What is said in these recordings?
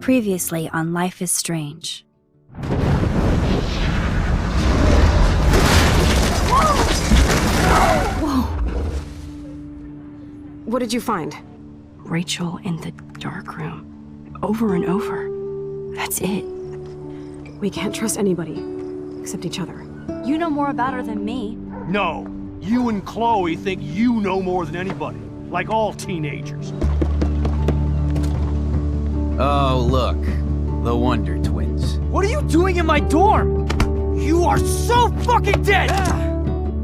Previously on Life is Strange. Whoa! What did you find? Rachel in the dark room. Over and over. That's it. We can't trust anybody, except each other. You know more about her than me. No. You and Chloe think you know more than anybody. Like all teenagers. Oh, look. The Wonder Twins. What are you doing in my dorm? You are so fucking dead!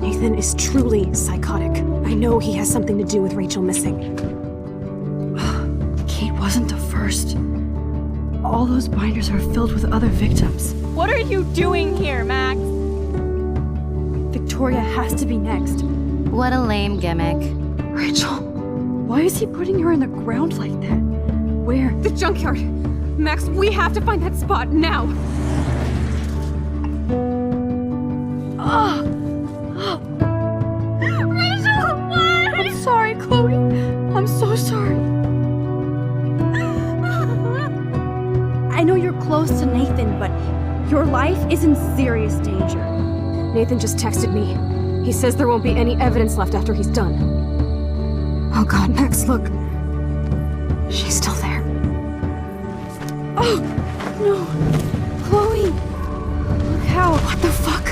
Nathan is truly psychotic. I know he has something to do with Rachel missing. Kate wasn't the first. All those binders are filled with other victims. What are you doing here, Max? Victoria has to be next. What a lame gimmick. Rachel, why is he putting her in the ground like that? Where? The junkyard! Max, we have to find that spot now! Rachel, what? I'm sorry, Chloe. I'm so sorry. I know you're close to Nathan, but your life is in serious danger. Nathan just texted me. He says there won't be any evidence left after he's done. Oh god, Max, look. She's still there. Oh, no. Chloe. Look how. What the fuck?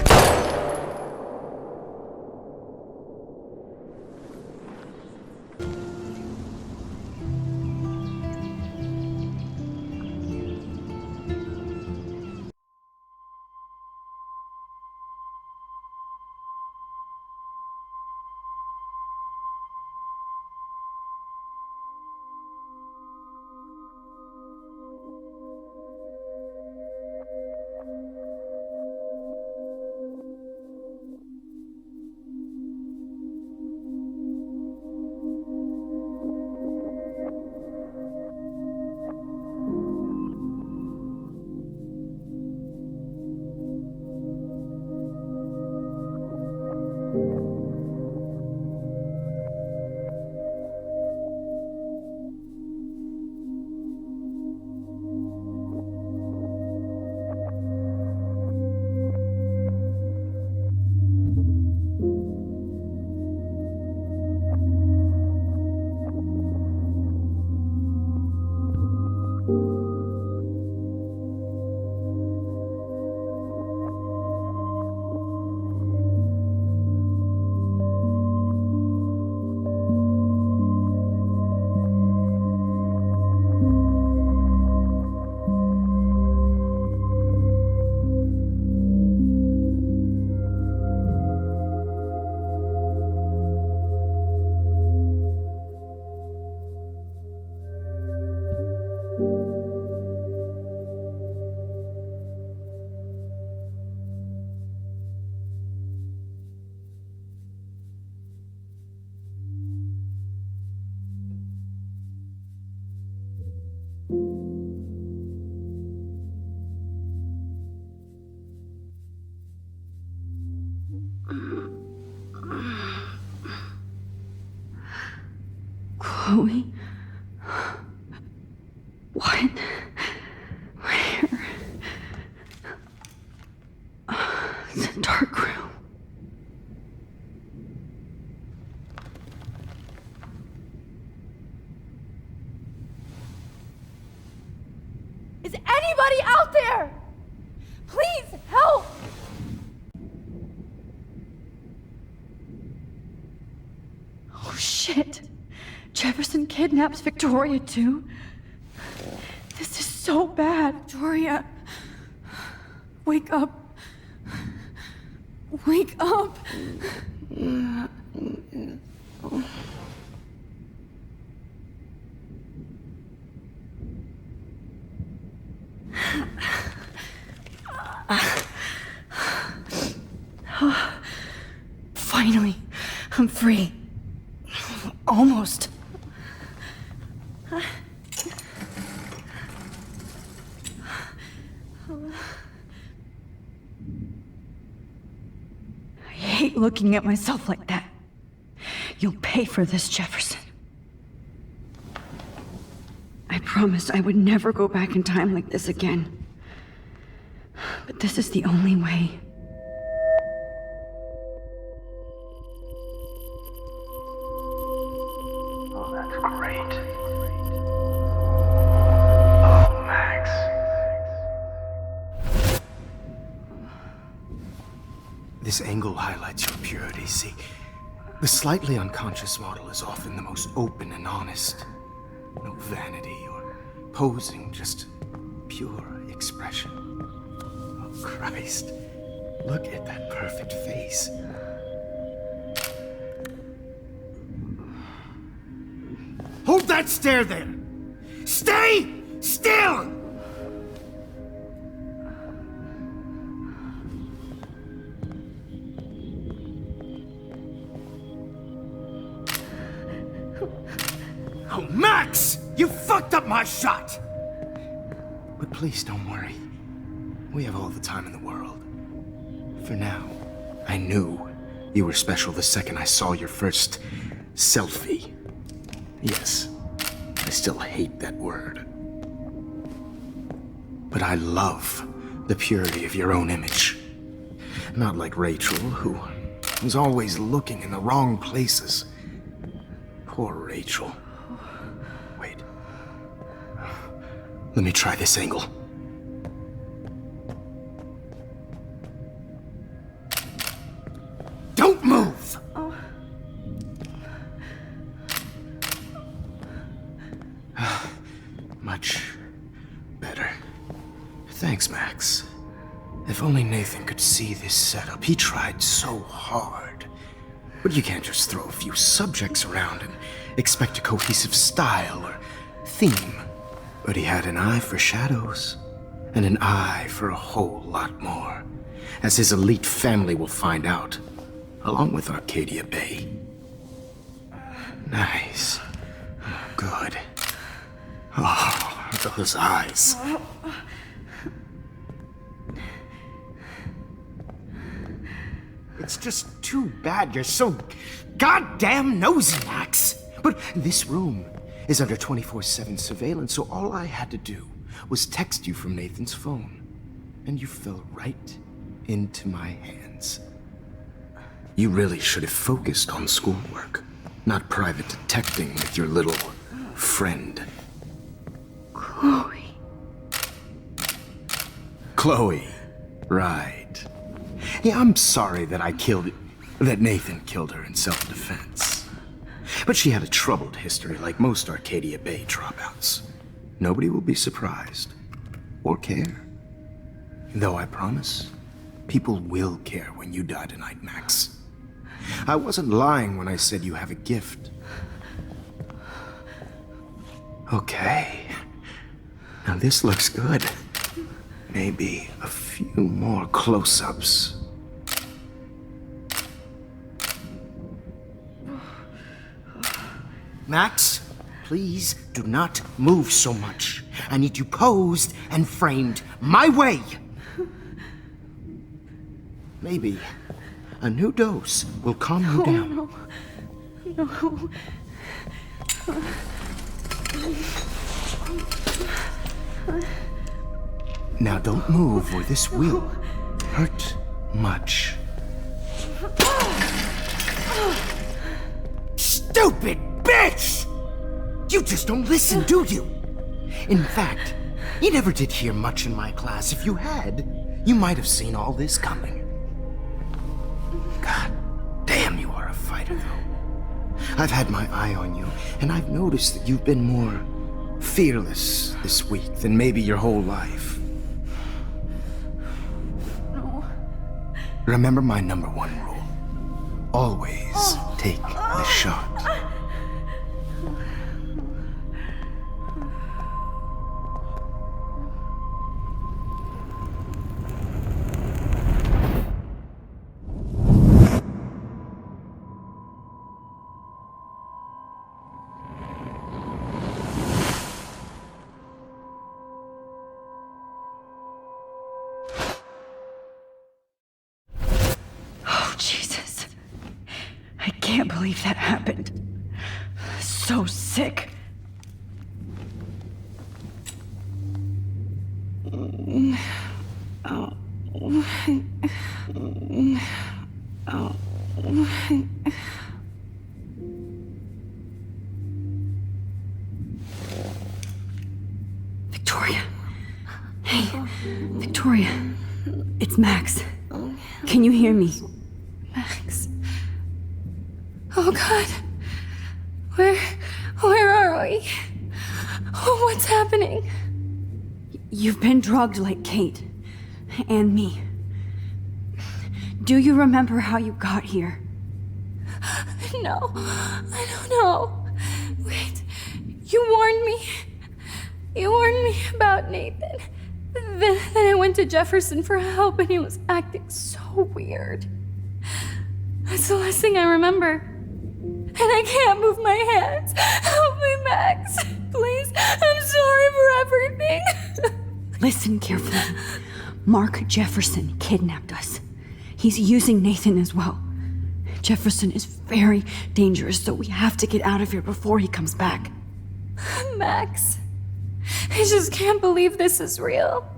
Chloe? What? Where? It's a dark room. Is anybody out there? Please help! Oh shit. Jefferson kidnaps Victoria too? This is so bad. Victoria. Wake up. Wake up. Finally, I'm free. Almost. I hate looking at myself like that. You'll pay for this, Jefferson. I promised I would never go back in time like this again. But this is the only way. Oh, that's great. Oh, Max. This angle highlights your purity, see? The slightly unconscious model is often the most open and honest. No vanity or posing, just pure expression. Oh, Christ. Look at that perfect face. Hold that stare there! Stay still! Oh, Max! You fucked up my shot! But please don't worry. We have all the time in the world. For now, I knew you were special the second I saw your first selfie. Yes, I still hate that word. But I love the purity of your own image. Not like Rachel, who was always looking in the wrong places. Poor Rachel. Wait. Let me try this angle. Don't move! Much better. Thanks, Max. If only Nathan could see this setup. He tried so hard. But you can't just throw a few subjects around and expect a cohesive style or theme. But he had an eye for shadows, and an eye for a whole lot more, as his elite family will find out, along with Arcadia Bay. Nice. Good. Oh, those eyes. It's just too bad you're so goddamn nosy, Max. But this room is under 24/7 surveillance, so all I had to do was text you from Nathan's phone. And you fell right into my hands. You really should have focused on schoolwork, not private detecting with your little friend. Chloe. Chloe, right. Yeah, I'm sorry that Nathan killed her in self-defense. But she had a troubled history like most Arcadia Bay dropouts. Nobody will be surprised or care. Though I promise, people will care when you die tonight, Max. I wasn't lying when I said you have a gift. Okay. Now this looks good. Maybe a few more close-ups. Max, please do not move so much. I need you posed and framed my way. Maybe a new dose will calm you down. No. Now don't move or this will hurt much. Stupid bitch! You just don't listen, do you? In fact, you never did hear much in my class. If you had, you might have seen all this coming. God damn, you are a fighter, though. I've had my eye on you, and I've noticed that you've been more fearless this week than maybe your whole life. No. Remember my #1 rule. Always take the shot. Jesus. I can't believe that happened. So sick. Victoria. Hey, Victoria. It's Max. Can you hear me? Max. Oh God. Where are we? Oh, what's happening? You've been drugged like Kate. And me. Do you remember how you got here? No, I don't know. Wait, you warned me. You warned me about Nathan. Then I went to Jefferson for help and he was acting so weird. That's the last thing I remember. And I can't move my hands. Help me, Max. Please, I'm sorry for everything. Listen carefully. Mark Jefferson kidnapped us. He's using Nathan as well. Jefferson is very dangerous, so we have to get out of here before he comes back. Max, I just can't believe this is real.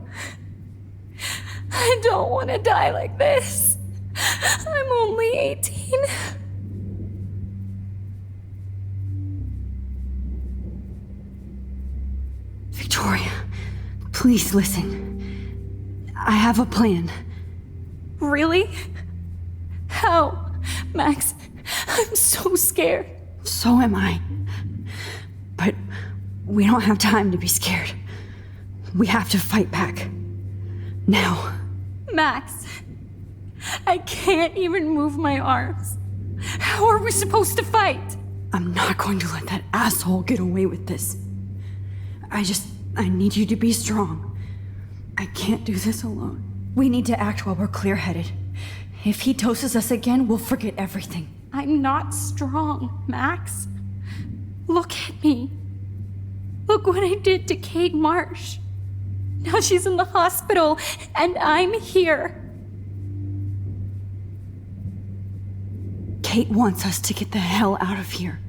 I don't want to die like this. I'm only 18. Victoria, please listen. I have a plan. Really? How? Max, I'm so scared. So am I. But we don't have time to be scared. We have to fight back. Now. Max, I can't even move my arms. How are we supposed to fight? I'm not going to let that asshole get away with this. I need you to be strong. I can't do this alone. We need to act while we're clear-headed. If he doses us again, we'll forget everything. I'm not strong, Max. Look at me. Look what I did to Kate Marsh. Now she's in the hospital, and I'm here. Kate wants us to get the hell out of here.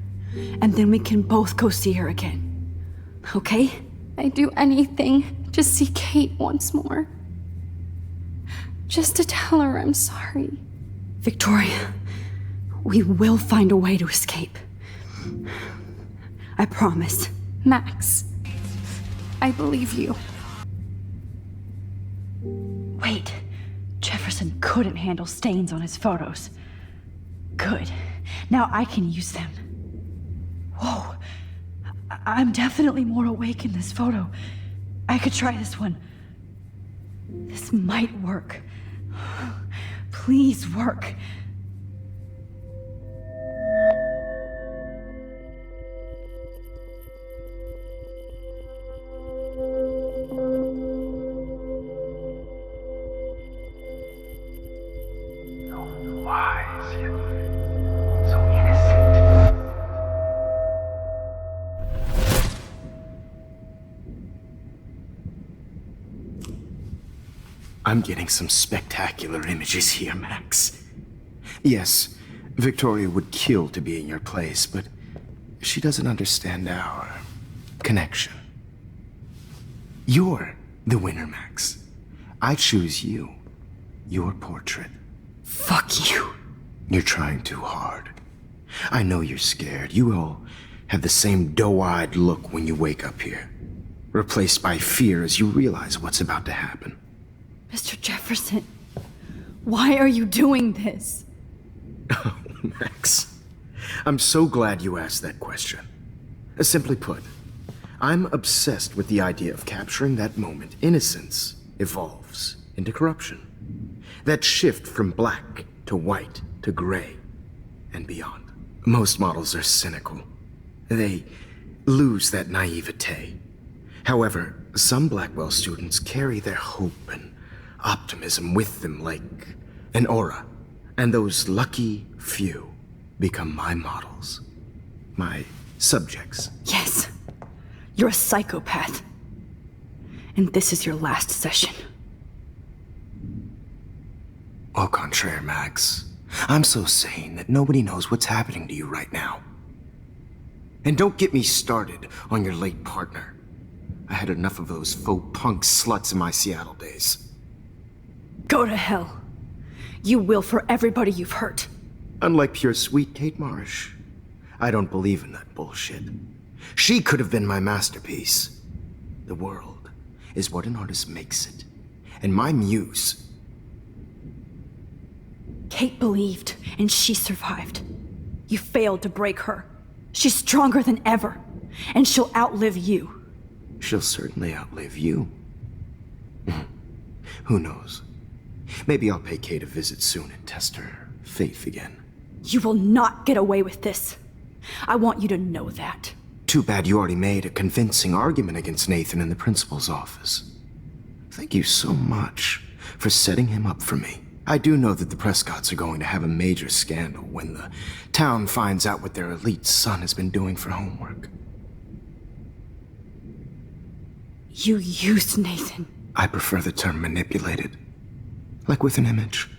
And then we can both go see her again. Okay? I'd do anything to see Kate once more. Just to tell her I'm sorry. Victoria, we will find a way to escape. I promise. Max, I believe you. Wait, Jefferson couldn't handle stains on his photos. Good. Now I can use them. Whoa. I'm definitely more awake in this photo. I could try this one. This might work. Please work. So wise, yet so innocent. I'm getting some spectacular images here, Max. Yes, Victoria would kill to be in your place, but she doesn't understand our connection. You're the winner, Max. I choose you. Your portrait. Fuck you. You're trying too hard. I know you're scared. You all have the same doe-eyed look when you wake up here, replaced by fear as you realize what's about to happen. Mr. Jefferson, why are you doing this? Oh, Max. I'm so glad you asked that question. Simply put, I'm obsessed with the idea of capturing that moment innocence evolves into corruption. That shift from black to white to gray and beyond. Most models are cynical. They lose that naivete. However, some Blackwell students carry their hope and optimism with them like an aura. And those lucky few become my models. My subjects. Yes. You're a psychopath. And this is your last session. Au contraire, Max. I'm so sane that nobody knows what's happening to you right now. And don't get me started on your late partner. I had enough of those faux punk sluts in my Seattle days. Go to hell. You will for everybody you've hurt. Unlike pure sweet Kate Marsh, I don't believe in that bullshit. She could have been my masterpiece. The world is what an artist makes it. And my muse... Kate believed, and she survived. You failed to break her. She's stronger than ever, and she'll outlive you. She'll certainly outlive you. Who knows? Maybe I'll pay Kate a visit soon and test her faith again. You will not get away with this. I want you to know that. Too bad you already made a convincing argument against Nathan in the principal's office. Thank you so much for setting him up for me. I do know that the Prescotts are going to have a major scandal when the town finds out what their elite son has been doing for homework. You used Nathan. I prefer the term manipulated. Like with an image.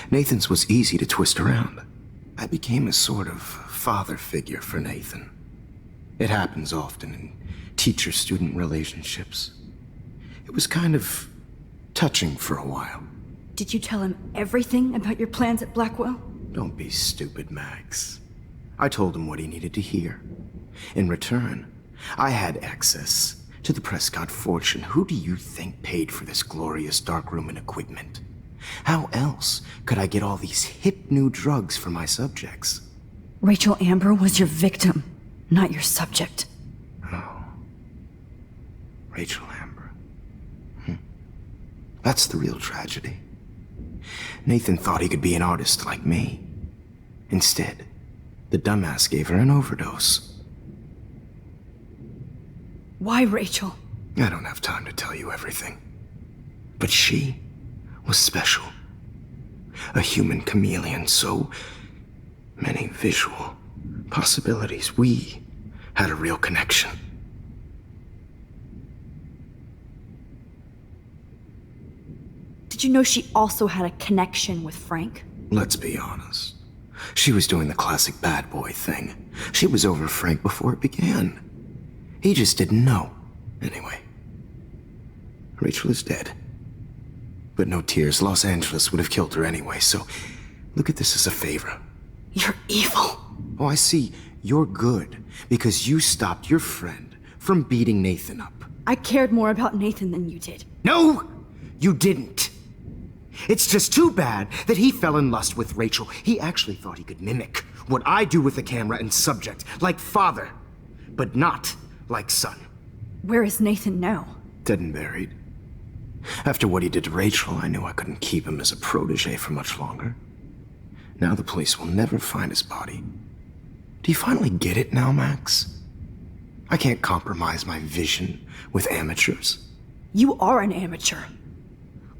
Nathan's was easy to twist around. I became a sort of father figure for Nathan. It happens often in teacher-student relationships. It was kind of touching for a while. Did you tell him everything about your plans at Blackwell? Don't be stupid, Max. I told him what he needed to hear. In return, I had access to the Prescott fortune. Who do you think paid for this glorious darkroom and equipment? How else could I get all these hip new drugs for my subjects? Rachel Amber was your victim, not your subject. Oh. Rachel Amber. That's the real tragedy. Nathan thought he could be an artist like me. Instead, the dumbass gave her an overdose. Why Rachel? I don't have time to tell you everything. But she was special. A human chameleon, so many visual possibilities. We had a real connection. Did you know she also had a connection with Frank? Let's be honest. She was doing the classic bad boy thing. She was over Frank before it began. He just didn't know. Anyway, Rachel is dead. But no tears. Los Angeles would have killed her anyway, so look at this as a favor. You're evil. Oh, I see. You're good because you stopped your friend from beating Nathan up. I cared more about Nathan than you did. No, you didn't. It's just too bad that he fell in lust with Rachel. He actually thought he could mimic what I do with the camera and subject, like father, but not like son. Where is Nathan now? Dead and buried. After what he did to Rachel, I knew I couldn't keep him as a protege for much longer. Now the police will never find his body. Do you finally get it now, Max? I can't compromise my vision with amateurs. You are an amateur.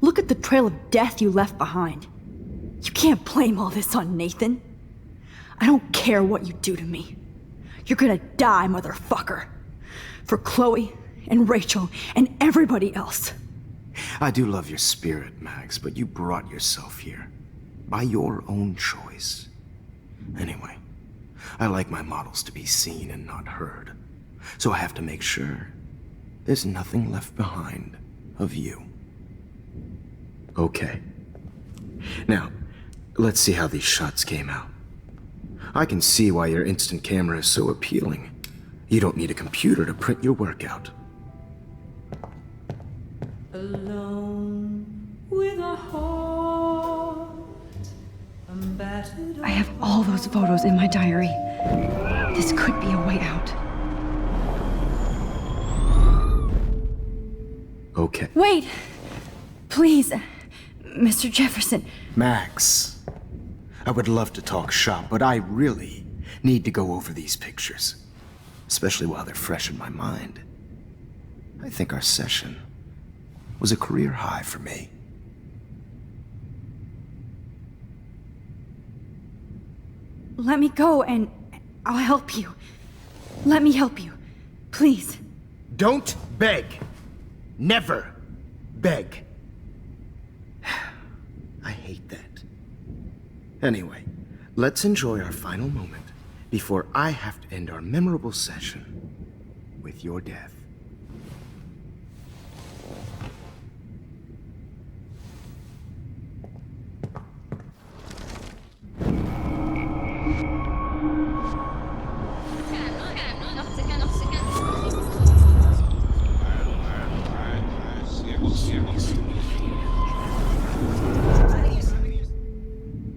Look at the trail of death you left behind. You can't blame all this on Nathan. I don't care what you do to me. You're gonna die, motherfucker. For Chloe and Rachel and everybody else. I do love your spirit, Max, but you brought yourself here. By your own choice. Anyway, I like my models to be seen and not heard. So I have to make sure there's nothing left behind of you. Okay. Now, let's see how these shots came out. I can see why your instant camera is so appealing. You don't need a computer to print your work out. Alone with a heart, I have all those photos in my diary. This could be a way out. Okay. Wait! Please, Mr. Jefferson. Max, I would love to talk shop, but I really need to go over these pictures. Especially while they're fresh in my mind. I think our session was a career high for me. Let me go and I'll help you. Let me help you. Please. Don't beg. Never beg. I hate that. Anyway, let's enjoy our final moment before I have to end our memorable session with your death.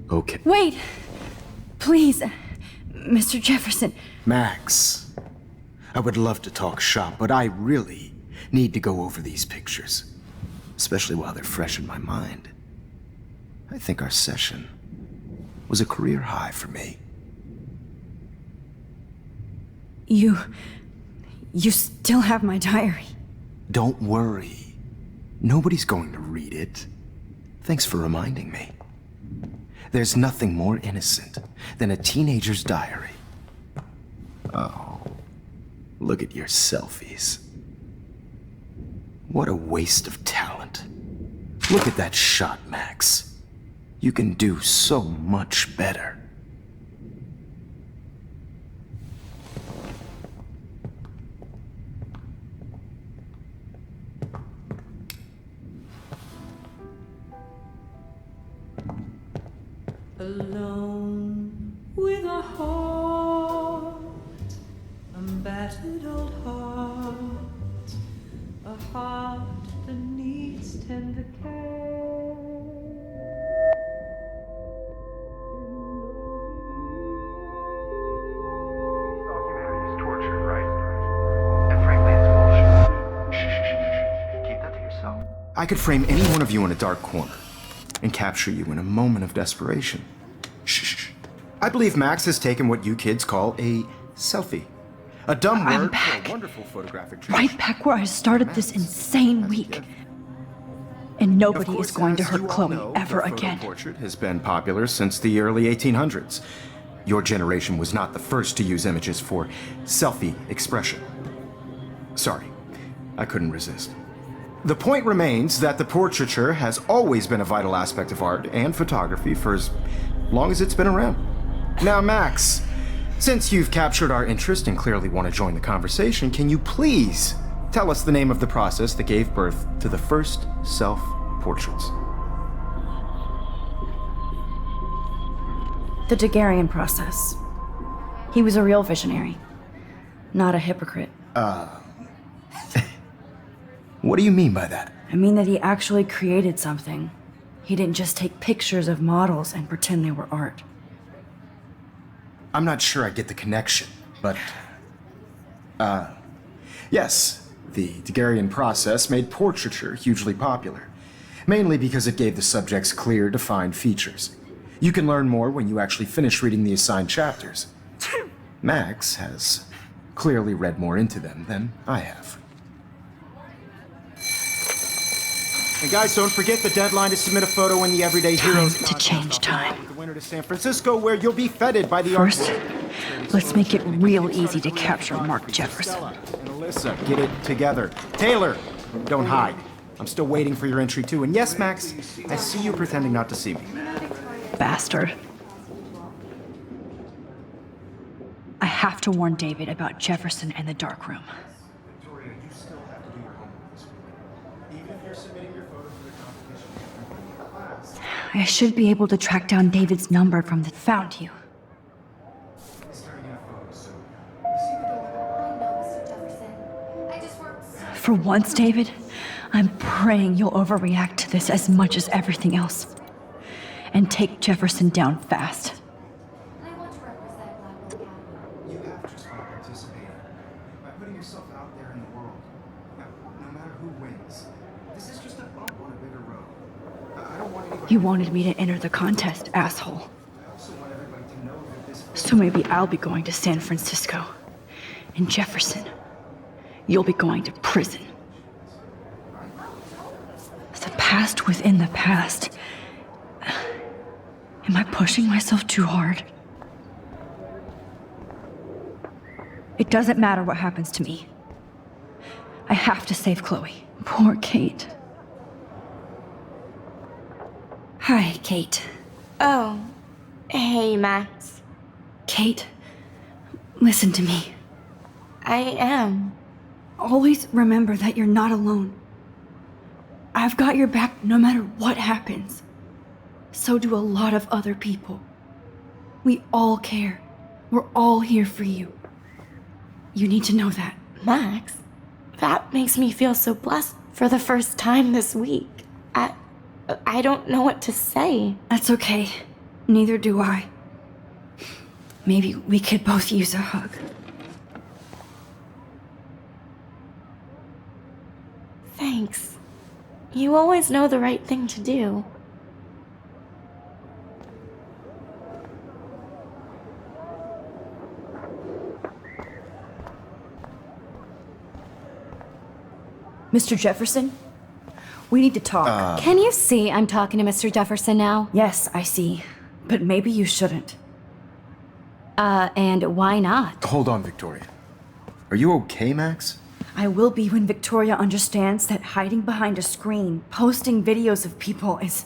Okay. Wait! Please, Mr. Jefferson. Max, I would love to talk shop, but I really need to go over these pictures, especially while they're fresh in my mind. I think our session was a career high for me. You still have my diary. Don't worry. Nobody's going to read it. Thanks for reminding me. There's nothing more innocent than a teenager's diary. Oh, look at your selfies. What a waste of talent. Look at that shot, Max. You can do so much better. Alone with a heart, a battered old heart, a heart that needs tender care. All humanity is torture, right? And frankly, it's bullshit. Keep that to yourself. I could frame any one of you in a dark corner and capture you in a moment of desperation. Shh. I believe Max has taken what you kids call a selfie. A dumb I'm word back. for a wonderful photographic Right back where I started this insane week. And nobody is going to hurt Chloe ever again. The portrait has been popular since the early 1800s. Your generation was not the first to use images for selfie expression. Sorry, I couldn't resist. The point remains that the portraiture has always been a vital aspect of art and photography for as long as it's been around. Now, Max, since you've captured our interest and clearly want to join the conversation, can you please tell us the name of the process that gave birth to the first self-portraits? The Daguerrean process. He was a real visionary, not a hypocrite. What do you mean by that? I mean that he actually created something. He didn't just take pictures of models and pretend they were art. I'm not sure I get the connection, but... yes, the Daguerrean process made portraiture hugely popular, mainly because it gave the subjects clear, defined features. You can learn more when you actually finish reading the assigned chapters. Max has clearly read more into them than I have. And guys, don't forget the deadline to submit a photo in the Everyday Heroes Time to change time. The winner to San Francisco, where you'll be feted by the First, art. let's make it real easy to capture Mark Jefferson. And Alyssa, get it together. Taylor, don't hide. I'm still waiting for your entry too. And yes, Max, I see you pretending not to see me. Bastard. I have to warn David about Jefferson and the dark room. Victoria, you still have to do your homework this week. Even if you're submitting your photo for the competition class. I should be able to track down David's number from the found you. For once, David, I'm praying you'll overreact to this as much as everything else. And take Jefferson down fast. I want to represent Blackwood County. You have to start participating by putting yourself out there in the world. No matter who wins, this is just a bump on a bigger road. I don't want anybody. You wanted me to enter the contest, asshole. I also want everybody to know that this. So maybe I'll be going to San Francisco. And Jefferson, you'll be going to prison. The past within the past. Am I pushing myself too hard? It doesn't matter what happens to me. I have to save Chloe. Poor Kate. Hi, Kate. Oh, hey, Max. Kate, listen to me. I am. Always remember that you're not alone. I've got your back no matter what happens. So do a lot of other people. We all care. We're all here for you. You need to know that. Max, that makes me feel so blessed for the first time this week. I don't know what to say. That's okay. Neither do I. Maybe we could both use a hug. Thanks. You always know the right thing to do. Mr. Jefferson? We need to talk. Can you see I'm talking to Mr. Jefferson now? Yes, I see. But maybe you shouldn't. And why not? Hold on, Victoria. Are you okay, Max? I will be when Victoria understands that hiding behind a screen, posting videos of people is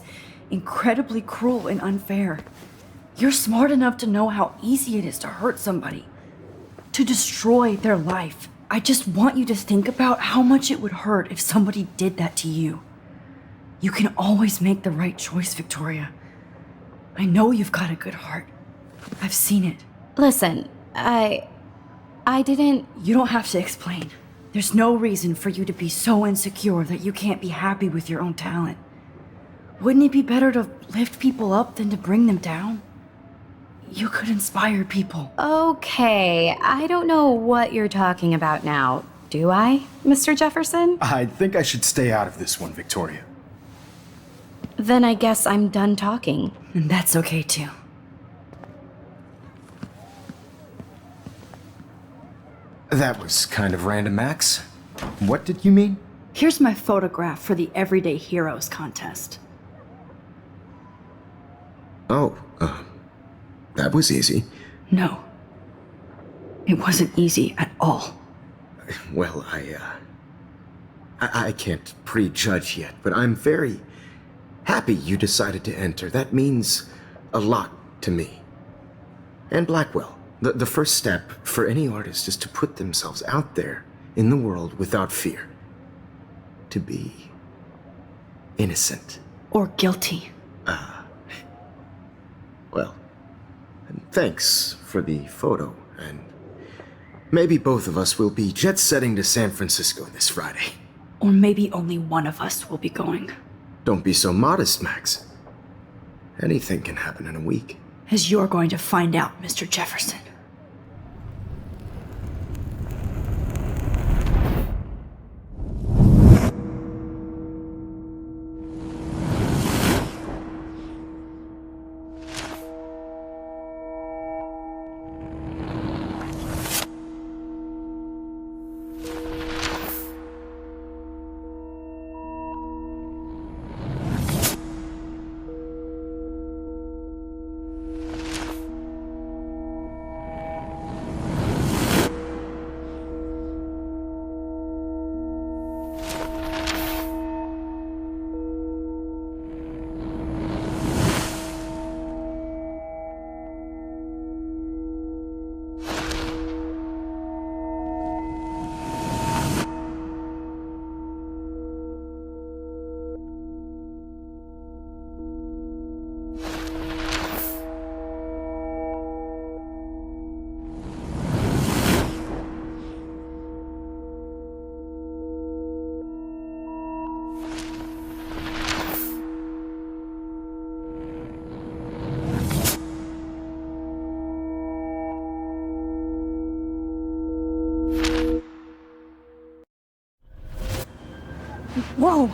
incredibly cruel and unfair. You're smart enough to know how easy it is to hurt somebody, to destroy their life. I just want you to think about how much it would hurt if somebody did that to you. You can always make the right choice, Victoria. I know you've got a good heart. I've seen it. Listen, I didn't... You don't have to explain. There's no reason for you to be so insecure that you can't be happy with your own talent. Wouldn't it be better to lift people up than to bring them down? You could inspire people. Okay, I don't know what you're talking about now. Do I, Mr. Jefferson? I think I should stay out of this one, Victoria. Then I guess I'm done talking. And that's okay too. That was kind of random, Max. What did you mean? Here's my photograph for the Everyday Heroes contest. Oh, that was easy. No. It wasn't easy at all. Well, I can't prejudge yet, but I'm very happy you decided to enter. That means a lot to me. And Blackwell. The first step for any artist is to put themselves out there in the world without fear. To be innocent. Or guilty. Well, and thanks for the photo, and maybe both of us will be jet-setting to San Francisco this Friday. Or maybe only one of us will be going. Don't be so modest, Max. Anything can happen in a week. As you're going to find out, Mr. Jefferson. Whoa!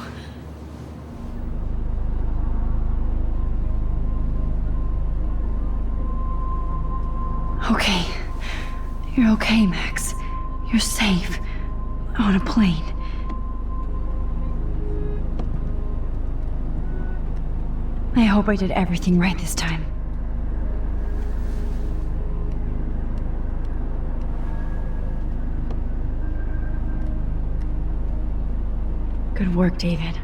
Okay. You're okay, Max. You're safe. On a plane. I hope I did everything right this time. Good work, David.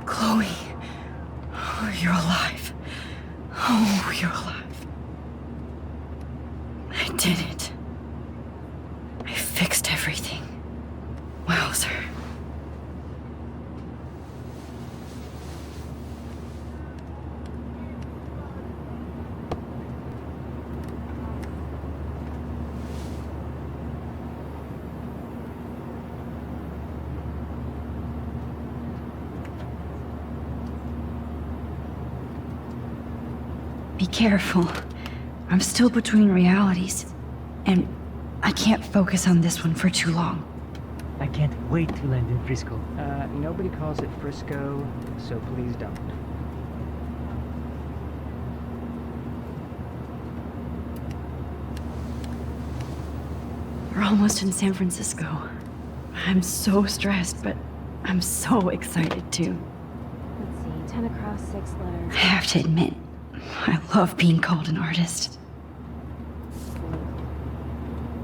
Chloe. Oh, you're alive. Oh, you're alive. I did it. I fixed everything. Wowzer. Be careful. I'm still between realities, and I can't focus on this one for too long. I can't wait to land in Frisco. Nobody calls it Frisco, so please don't. We're almost in San Francisco. I'm so stressed, but I'm so excited too. Let's see, 10 across, 6 letters. I have to admit, I love being called an artist.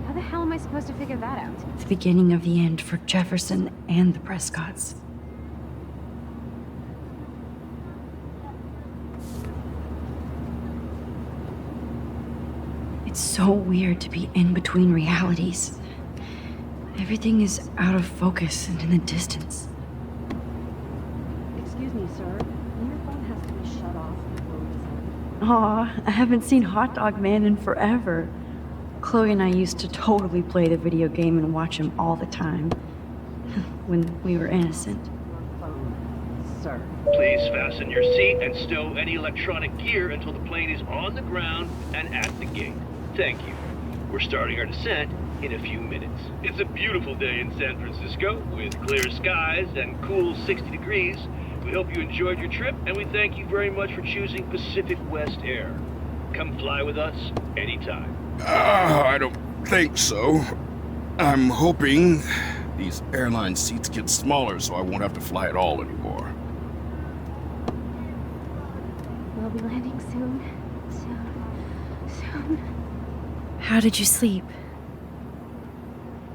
How the hell am I supposed to figure that out? The beginning of the end for Jefferson and the Prescotts. It's so weird to be in between realities. Everything is out of focus and in the distance. Excuse me, sir. Your phone has to be shut off before we decide. Aw, I haven't seen Hot Dog Man in forever. Chloe and I used to totally play the video game and watch him all the time. When we were innocent. Sir. Please fasten your seat and stow any electronic gear until the plane is on the ground and at the gate. Thank you. We're starting our descent in a few minutes. It's a beautiful day in San Francisco with clear skies and cool 60 degrees. We hope you enjoyed your trip, and we thank you very much for choosing Pacific West Air. Come fly with us anytime. I don't think so. I'm hoping these airline seats get smaller so I won't have to fly at all anymore. We'll be landing soon. Soon. How did you sleep?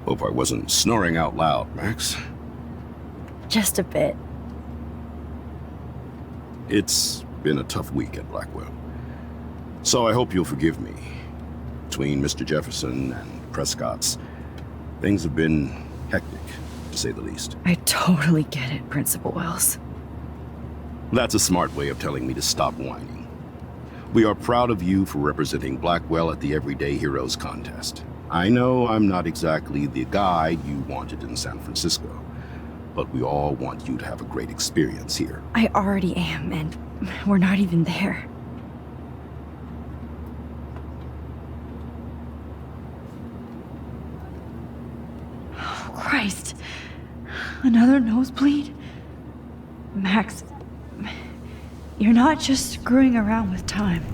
Hope I wasn't snoring out loud, Max. Just a bit. It's been a tough week at Blackwell. So I hope you'll forgive me. Between Mr. Jefferson and Prescott's, things have been hectic, to say the least. I totally get it, Principal Wells. That's a smart way of telling me to stop whining. We are proud of you for representing Blackwell at the Everyday Heroes contest. I know I'm not exactly the guy you wanted in San Francisco, but we all want you to have a great experience here. I already am, and we're not even there. Oh, Christ. Another nosebleed? Max, you're not just screwing around with time.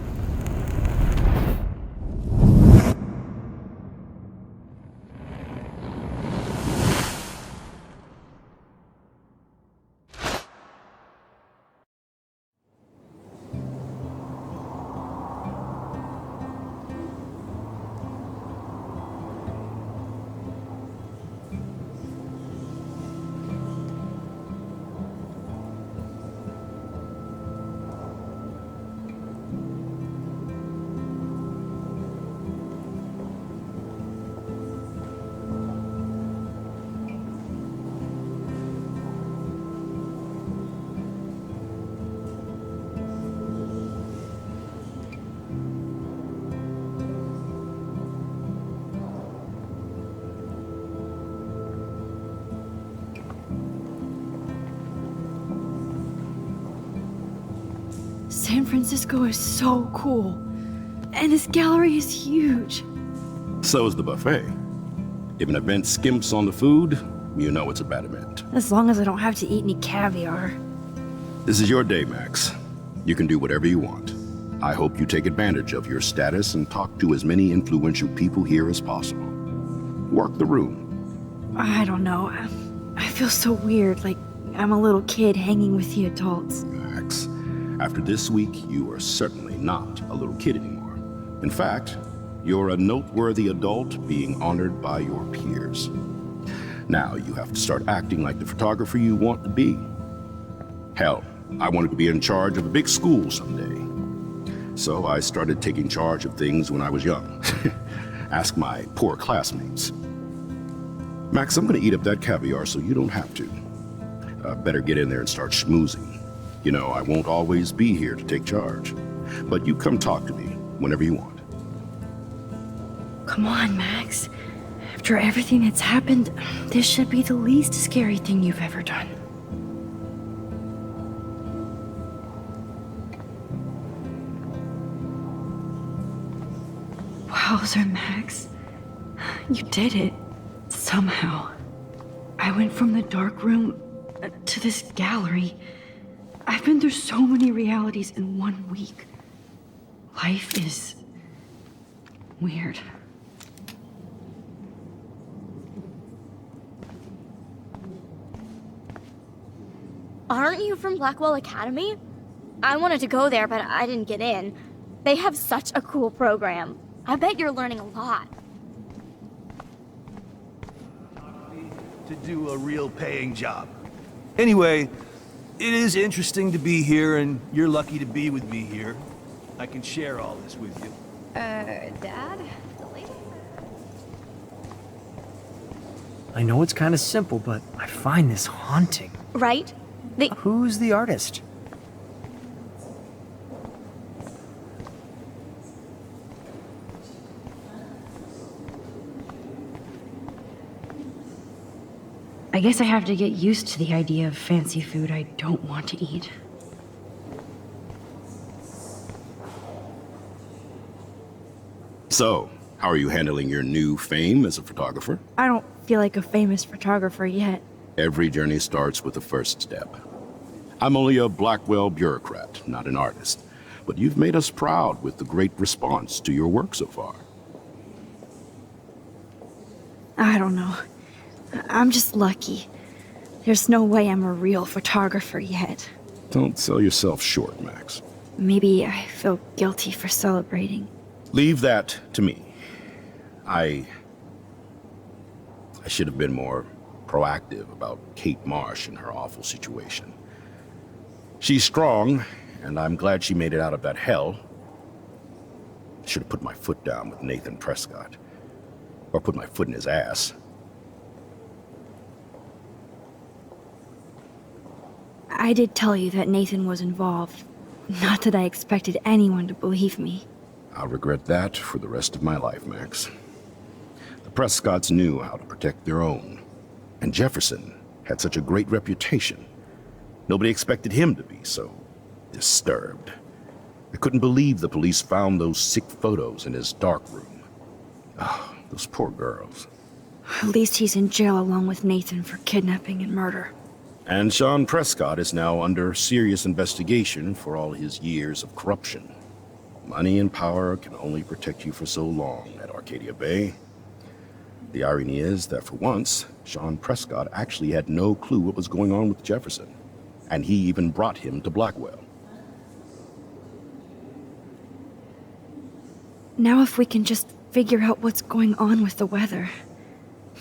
San Francisco is so cool. And this gallery is huge. So is the buffet. If an event skimps on the food, you know it's a bad event. As long as I don't have to eat any caviar. This is your day, Max. You can do whatever you want. I hope you take advantage of your status and talk to as many influential people here as possible. Work the room. I don't know. I feel so weird, like I'm a little kid hanging with the adults. Max, after this week, you are certainly not a little kid anymore. In fact, you're a noteworthy adult being honored by your peers. Now you have to start acting like the photographer you want to be. Hell, I wanted to be in charge of a big school someday. So I started taking charge of things when I was young. Ask my poor classmates. Max, I'm gonna eat up that caviar so you don't have to. Better get in there and start schmoozing. You know, I won't always be here to take charge. But you come talk to me whenever you want. Come on, Max. After everything that's happened, this should be the least scary thing you've ever done. Hauser, Max. You did it. Somehow. I went from the dark room to this gallery. I've been through so many realities in 1 week. Life is weird. Aren't you from Blackwell Academy? I wanted to go there, but I didn't get in. They have such a cool program. I bet you're learning a lot. To do a real paying job. Anyway, it is interesting to be here, and you're lucky to be with me here. I can share all this with you. Dad? I know it's kind of simple, but I find this haunting. Right? Who's the artist? I guess I have to get used to the idea of fancy food I don't want to eat. So, how are you handling your new fame as a photographer? I don't feel like a famous photographer yet. Every journey starts with the first step. I'm only a Blackwell bureaucrat, not an artist. But you've made us proud with the great response to your work so far. I don't know. I'm just lucky. There's no way I'm a real photographer yet. Don't sell yourself short, Max. Maybe I feel guilty for celebrating. Leave that to me. I should have been more proactive about Kate Marsh and her awful situation. She's strong, and I'm glad she made it out of that hell. I should have put my foot down with Nathan Prescott. Or put my foot in his ass. I did tell you that Nathan was involved. Not that I expected anyone to believe me. I'll regret that for the rest of my life, Max. The Prescotts knew how to protect their own. And Jefferson had such a great reputation. Nobody expected him to be so disturbed. I couldn't believe the police found those sick photos in his dark room. Oh, those poor girls. At least he's in jail along with Nathan for kidnapping and murder. And Sean Prescott is now under serious investigation for all his years of corruption. Money and power can only protect you for so long at Arcadia Bay. The irony is that for once, Sean Prescott actually had no clue what was going on with Jefferson. And he even brought him to Blackwell. Now if we can just figure out what's going on with the weather,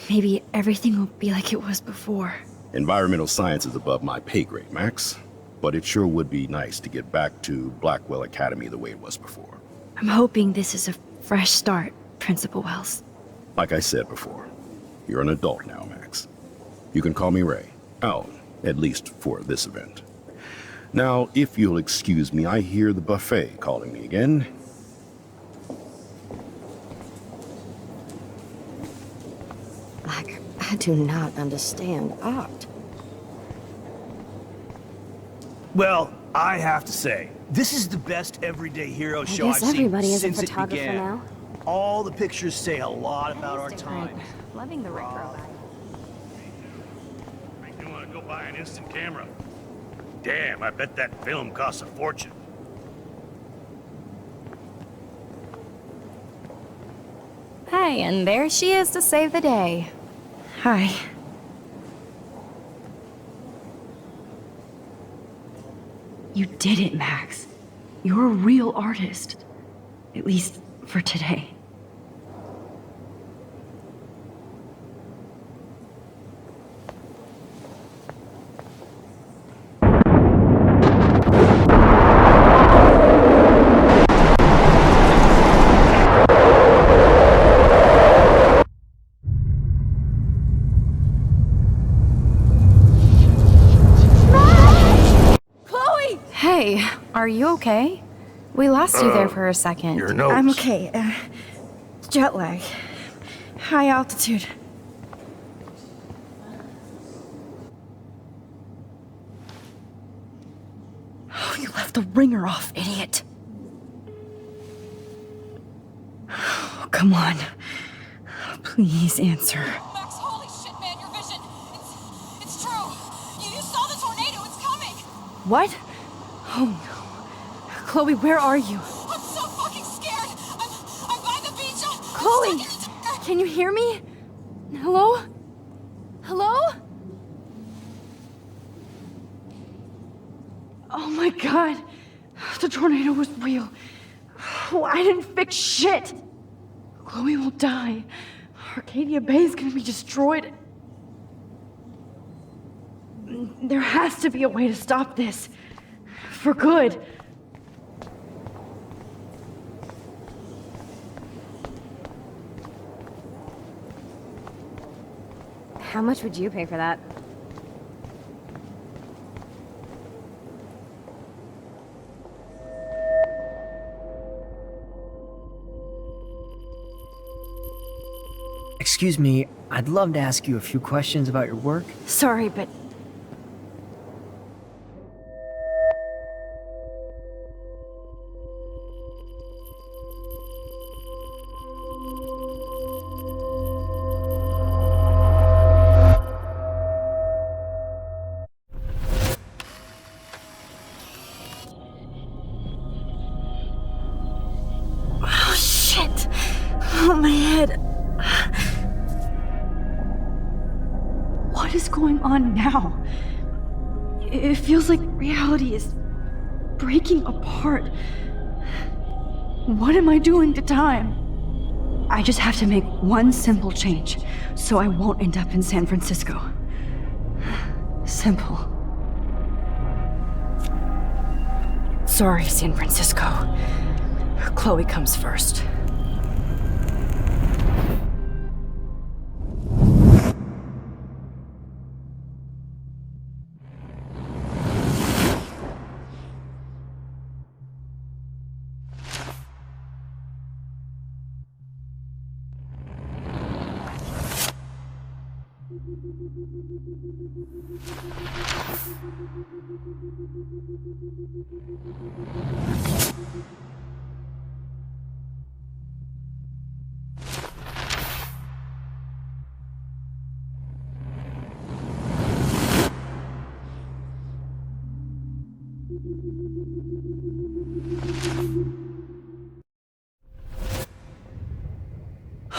maybe everything will be like it was before. Environmental science is above my pay grade, Max. But it sure would be nice to get back to Blackwell Academy the way it was before. I'm hoping this is a fresh start, Principal Wells. Like I said before, you're an adult now, Max. You can call me Ray. Oh, at least for this event. Now, if you'll excuse me, I hear the buffet calling me again. I do not understand art. Well, I have to say, this is the best everyday hero show I've guess everybody seen is a since it photographer began. now. All the pictures say a lot about our time. Loving the retro vibe. Make me want to go buy an instant camera. Damn, I bet that film costs a fortune. Hey, and there she is to save the day. Hi. You did it, Max. You're a real artist. At least for today. Hey, are you okay? We lost you there for a second. Your nose. I'm okay. Jet lag. High altitude. Oh, you left the ringer off, idiot. Oh, come on. Please answer. Max, holy shit, man, your vision. It's true. You saw the tornado. It's coming. What? Oh no. Chloe, where are you? I'm so fucking scared. I'm by the beach. Chloe! Can you hear me? Hello? Hello? Oh my god. The tornado was real. Oh, I didn't fix shit. Chloe will die. Arcadia Bay is gonna be destroyed. There has to be a way to stop this. For good. How much would you pay for that? Excuse me, I'd love to ask you a few questions about your work. Sorry, but oh shit. Oh, my head. What is going on now? It feels like reality is breaking apart. What am I doing to time? I just have to make one simple change, so I won't end up in San Francisco. Simple. Sorry, San Francisco. Chloe comes first.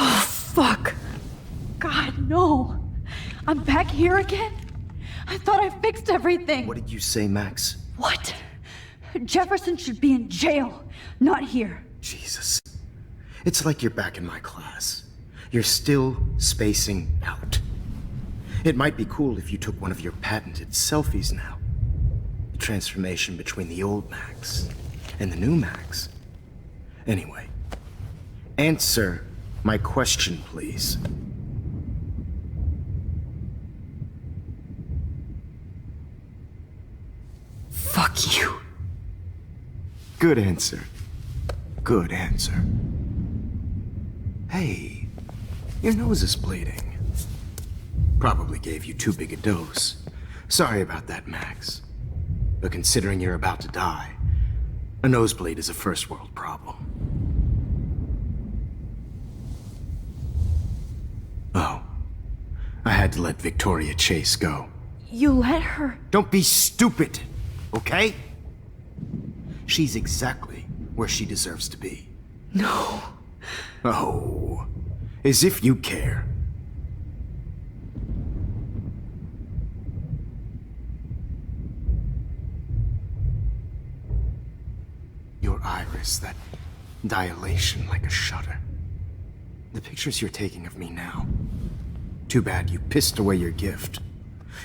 Oh, fuck. God, no. I'm back here again? I thought I fixed everything. What did you say, Max? What? Jefferson should be in jail, not here. Jesus. It's like you're back in my class. You're still spacing out. It might be cool if you took one of your patented selfies now. The transformation between the old Max and the new Max. Anyway, answer my question, please. Fuck you. Good answer. Good answer. Hey, your nose is bleeding. Probably gave you too big a dose. Sorry about that, Max. But considering you're about to die, a nosebleed is a first world problem. Oh, I had to let Victoria Chase go. You let her? Don't be stupid, okay? She's exactly where she deserves to be. No. Oh, as if you care. Your iris, that dilation like a shutter. The pictures you're taking of me now. Too bad you pissed away your gift.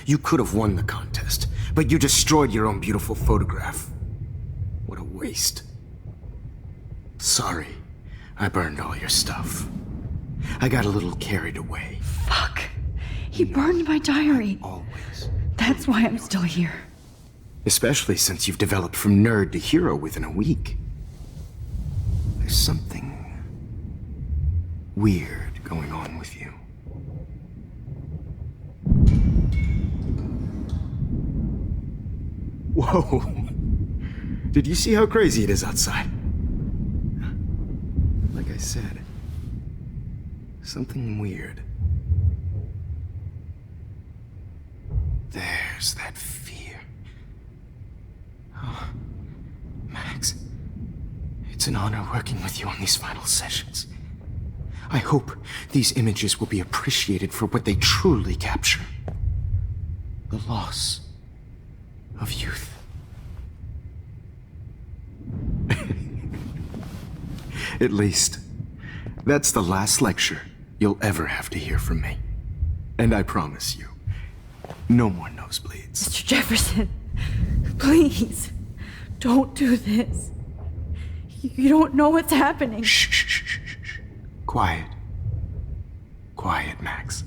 You could have won the contest, but you destroyed your own beautiful photograph. What a waste. Sorry, I burned all your stuff. I got a little carried away. Fuck. He burned my diary. Always. That's why I'm still here. Especially since you've developed from nerd to hero within a week. There's something weird going on with you. Whoa! Did you see how crazy it is outside? Like I said, Something weird. There's that fear. Oh, Max, it's an honor working with you on these final sessions. I hope these images will be appreciated for what they truly capture. The loss of youth. At least, that's the last lecture you'll ever have to hear from me. And I promise you, no more nosebleeds. Mr. Jefferson, please, don't do this. You don't know what's happening. Shh, shh, shh, shh, shh. Quiet. Quiet, Max.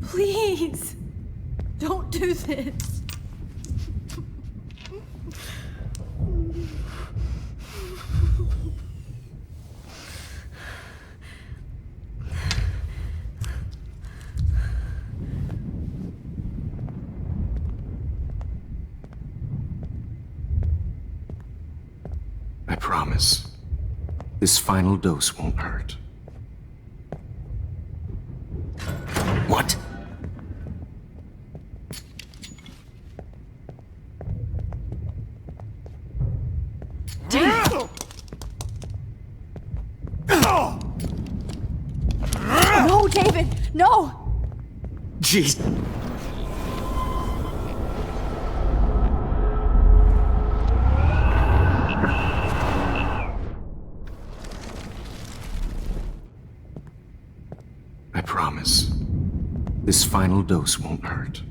Please, don't do this. I promise, this final dose won't hurt. What? No, David, no! Jeez. I promise, this final dose won't hurt.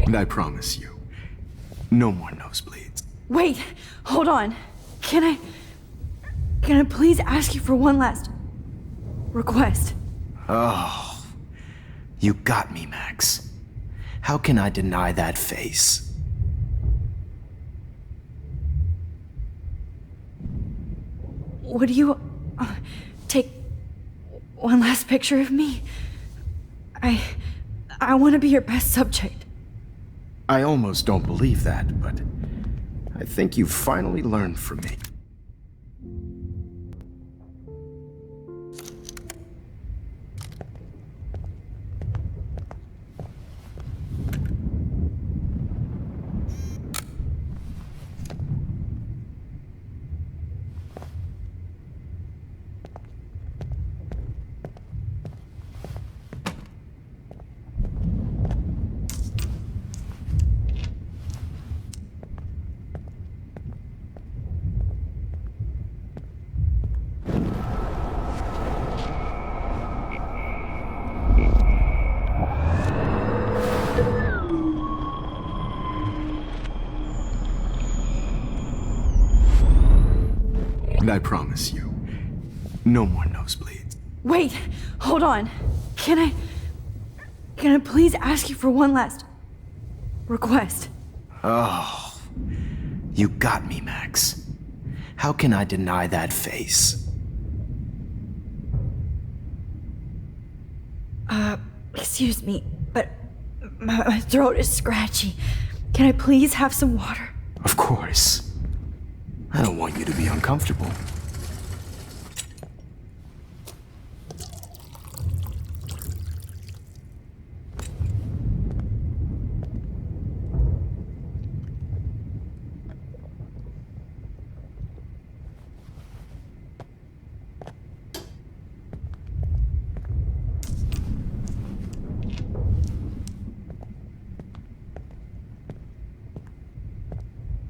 And I promise you, no more nosebleeds. Wait, hold on. Can I please ask you for one last request? Oh, you got me, Max. How can I deny that face? Would you take one last picture of me? I want to be your best subject. I almost don't believe that, but I think you've finally learned from me. And I promise you, no more nosebleeds. Wait, hold on. Can I please ask you for one last request? Oh, you got me, Max. How can I deny that face? Excuse me, but my throat is scratchy. Can I please have some water? Of course. I don't want you to be uncomfortable.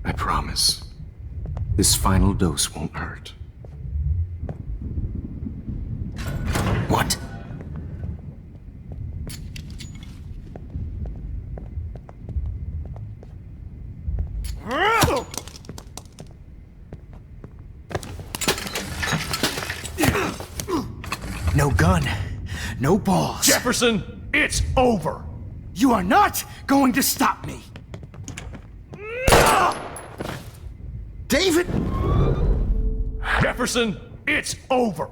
I promise, this final dose won't hurt. What? No gun, no balls. Jefferson, it's over. You are not going to stop me. David! Jefferson, it's over.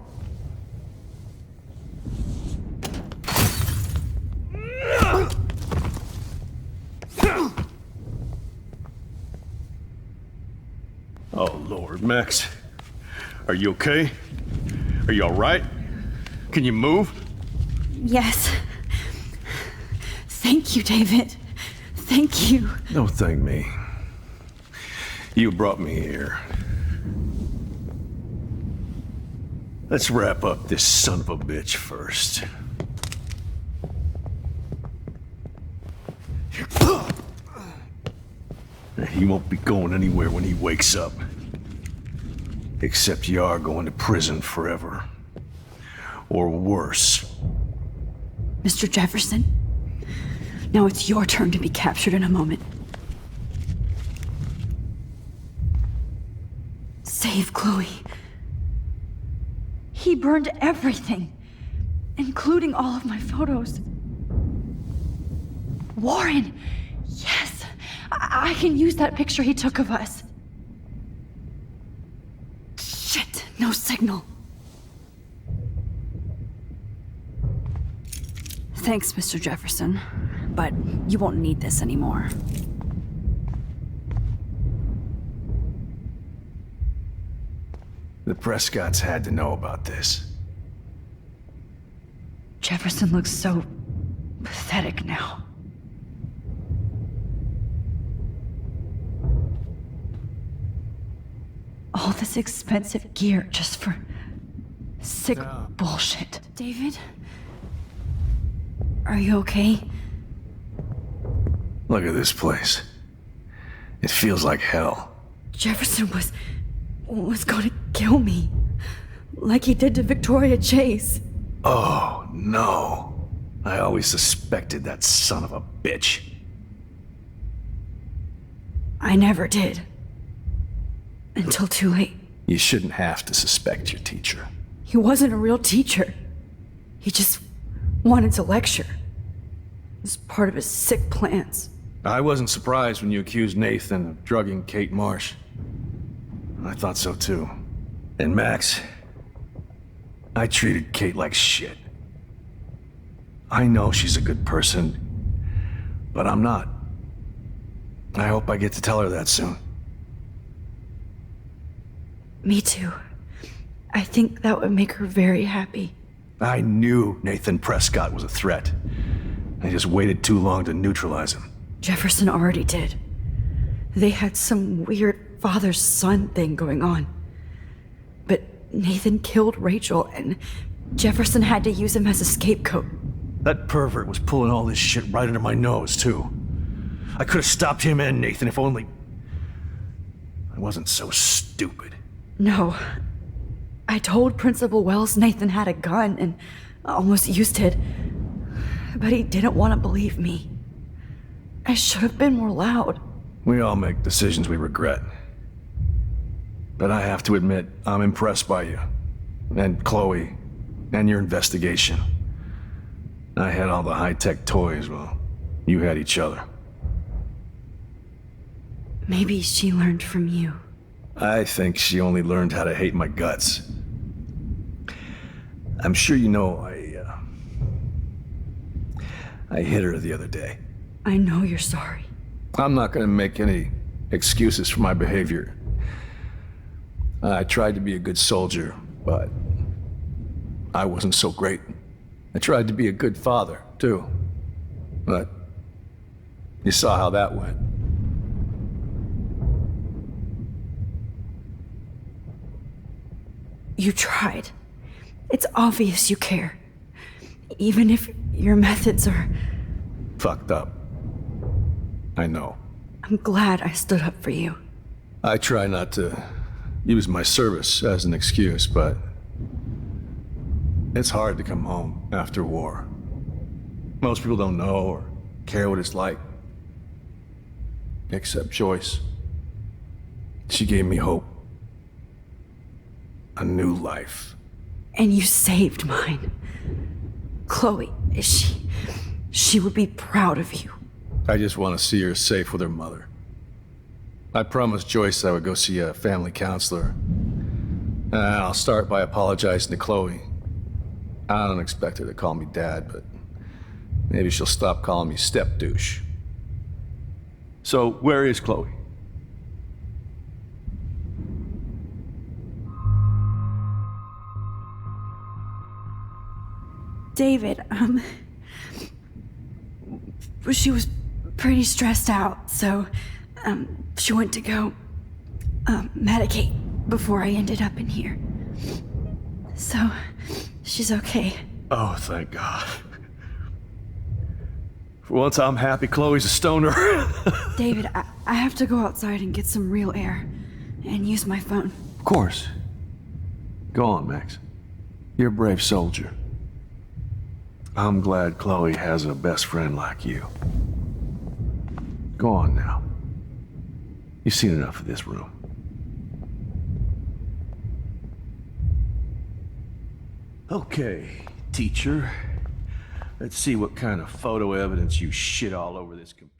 Oh, Lord, Max. Are you okay? Are you all right? Can you move? Yes. Thank you, David. Thank you. Don't thank me. You brought me here. Let's wrap up this son of a bitch first. He won't be going anywhere when he wakes up. Except you are going to prison forever. Or worse. Mr. Jefferson, now it's your turn to be captured in a moment. Save Chloe. He burned everything, including all of my photos. Warren! Yes! I can use that picture he took of us. Shit, no signal. Thanks, Mr. Jefferson, but you won't need this anymore. The Prescotts had to know about this. Jefferson looks so pathetic now. All this expensive gear just for sick bullshit. David? Are you okay? Look at this place. It feels like hell. Jefferson was gonna kill me. Like he did to Victoria Chase. Oh, no. I always suspected that son of a bitch. I never did. Until too late. You shouldn't have to suspect your teacher. He wasn't a real teacher. He just wanted to lecture. It was part of his sick plans. I wasn't surprised when you accused Nathan of drugging Kate Marsh. I thought so too. And Max, I treated Kate like shit. I know she's a good person, but I'm not. I hope I get to tell her that soon. Me too. I think that would make her very happy. I knew Nathan Prescott was a threat. I just waited too long to neutralize him. Jefferson already did. They had some weird father-son thing going on. But Nathan killed Rachel, and Jefferson had to use him as a scapegoat. That pervert was pulling all this shit right under my nose, too. I could have stopped him and Nathan if only I wasn't so stupid. No. I told Principal Wells Nathan had a gun and almost used it. But he didn't want to believe me. I should have been more loud. We all make decisions we regret. But I have to admit, I'm impressed by you. And Chloe. And your investigation. I had all the high-tech toys, well, you had each other. Maybe she learned from you. I think she only learned how to hate my guts. I'm sure you know I hit her the other day. I know you're sorry. I'm not gonna make any excuses for my behavior. I tried to be a good soldier, but I wasn't so great. I tried to be a good father, too. But you saw how that went. You tried. It's obvious you care. Even if your methods are... fucked up. I know. I'm glad I stood up for you. I try not to use my service as an excuse, but it's hard to come home after war. Most people don't know or care what it's like. Except Joyce. She gave me hope. A new life. And you saved mine. Chloe, she would be proud of you. I just want to see her safe with her mother. I promised Joyce I would go see a family counselor. I'll start by apologizing to Chloe. I don't expect her to call me Dad, but maybe she'll stop calling me step douche. So, where is Chloe? David, she was pretty stressed out, so, she went to go, medicate before I ended up in here. So, she's okay. Oh, thank God. For once, I'm happy Chloe's a stoner. David, I have to go outside and get some real air and use my phone. Of course. Go on, Max. You're a brave soldier. I'm glad Chloe has a best friend like you. Go on now. You've seen enough of this room. Okay, teacher. Let's see what kind of photo evidence you shit all over this computer.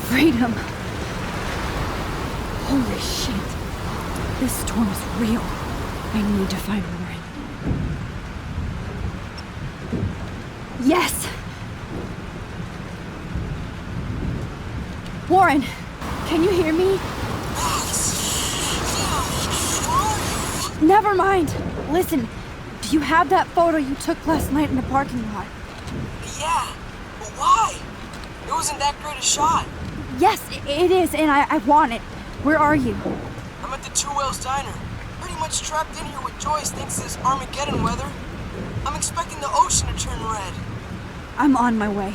Freedom! Holy shit. This storm is real. I need to find Warren. Yes! Warren, can you hear me? Never mind. Listen, do you have that photo you took last night in the parking lot? Yeah, but why? It wasn't that great a shot. Yes, it is, and I want it. Where are you? I'm at the Two Whales Diner. Pretty much trapped in here with Joyce thanks to this Armageddon weather. I'm expecting the ocean to turn red. I'm on my way.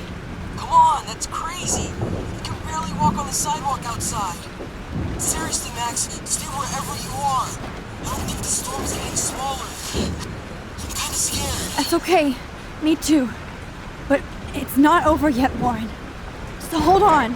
Come on, that's crazy. You can barely walk on the sidewalk outside. Seriously, Max, stay wherever you are. I don't think the storm's getting smaller. I'm kinda scared. That's okay. Me too. But it's not over yet, Warren. So hold on.